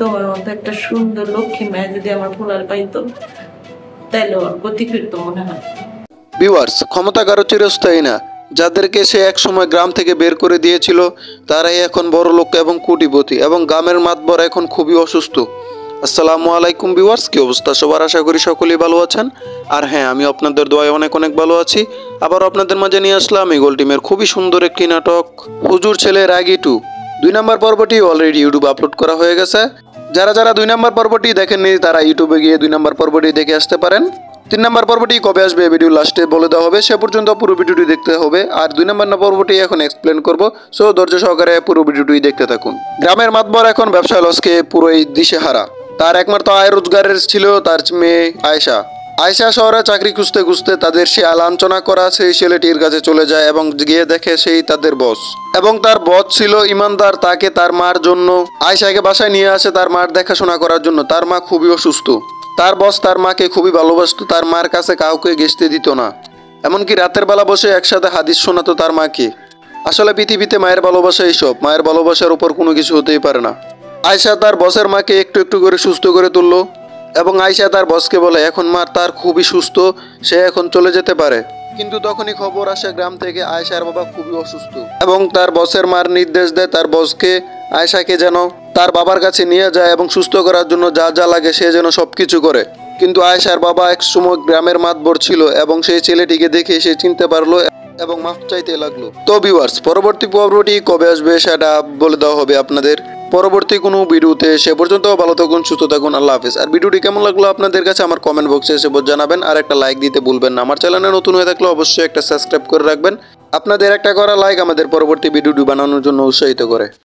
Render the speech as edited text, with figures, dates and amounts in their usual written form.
তোমার মতো একটা সুন্দর লক্ষ্মী মেয়ে যদি আমার পোলার পাইতো তাইলে ওর গতি ফিরতো মনে হয়। ভিউয়ার্স, ক্ষমতা কারো চিরস্থায়ী না। যাদেরকে সে একসময় গ্রাম থেকে বের করে দিয়েছিল তারাই এখন বড় লোক এবং কোটিপতি, এবং গ্রামের মাতবর এখন খুবই অসুস্থ। আসসালামু আলাইকুম ভিউয়ার্স, কি অবস্থা সবার? আশা করি সকলেই ভালো আছেন। আর হ্যাঁ, আমি আপনাদের দোয়ায় অনেক অনেক ভালো আছি। আবার আপনাদের মাঝে নিয়ে আসলাম ইগল টিমের খুবই সুন্দর একটি নাটক, হুজুর ছেলে রাগী 2। 2 নম্বর পর্বটি অলরেডি ইউটিউবে আপলোড করা হয়ে গেছে। যারা যারা 2 নম্বর পর্বটি দেখেননি তারা ইউটিউবে গিয়ে 2 নম্বর পর্বটি দেখে আসতে পারেন। 3 নম্বর পর্বটি কবে আসবে ভিডিও লাস্টে বলে দেওয়া হবে, সে পর্যন্ত পুরো ভিডিওটি দেখতে হবে। আর 2 নম্বর পর্বটি এখন এক্সপ্লেন করব, সো ধৈর্য সহকারে পুরো ভিডিওটি দেখতে থাকুন। গ্রামের মাতবর এখন ব্যবসায় লসকে পুরোই দিশেহারা। তার একমাত্র আয় রোজগারের ছিল তার মেয়ে আয়েশা। আয়েশা শহরে চাকরি খুঁজতে খুঁজতে তাদের সে লাঞ্ছনা করা সেই ছেলেটির কাছে চলে যায় এবং গিয়ে দেখে সেই তাদের বস, এবং তার বস ছিল ইমানদার। তাকে তার মার জন্য আয়েশাকে বাসায় নিয়ে আসে তার মার দেখাশোনা করার জন্য। তার মা খুবই অসুস্থ। তার বস তার মাকে খুবই ভালোবাসতো, তার মার কাছে কাউকে ঘেঁষতে দিত না। এমনকি রাতের বেলা বসে একসাথে হাদিস শোনাতো তার মাকে। আসলে পৃথিবীতে মায়ের ভালোবাসা এইসব, মায়ের ভালোবাসার উপর কোনো কিছু হতেই পারে না। আয়েশা তার বসের মাকে একটু একটু করে সুস্থ করে তুললো, এবং আয়েশা তার বসকে বলে এখন মা তার খুবই সুস্থ, সে এখন চলে যেতে পারে। কিন্তু তখনই খবর আসে গ্রাম থেকে আয়েশার বাবা খুবই অসুস্থ, এবং তার বসের মার নির্দেশ দেয় তার বসকে আয়েশাকে যেন তার বাবার কাছে নিয়ে যায় এবং সুস্থ করার জন্য যা যা লাগে সে যেন সবকিছু করে। কিন্তু আয়েশার বাবা এক সময় গ্রামের মাতবর ছিল, এবং সেই ছেলেটিকে দেখে সে চিনতে পারলো এবং মাফ চাইতে লাগলো। তো ভিউয়ার্স, পরবর্তী পর্বটি কবে আসবে সেটা বলে দেওয়া হবে আপনাদের পরবর্তী কোনো ভিডিওতে। সে পর্যন্ত ভালো থাকুন, সুস্থ থাকুন, আল্লাহ হাফেজ। আর ভিডিওটি কেমন লাগলো আপনাদের কাছে আমার কমেন্ট বক্সে এসে জানাবেন। আর একটা লাইক দিতে ভুলবেন না। আমার চ্যানেলে নতুন হয়ে থাকলে অবশ্যই একটা সাবস্ক্রাইব করে রাখবেন। আপনাদের একটা করা লাইক আমাদের পরবর্তী ভিডিওটি বানানোর জন্য উৎসাহিত করে।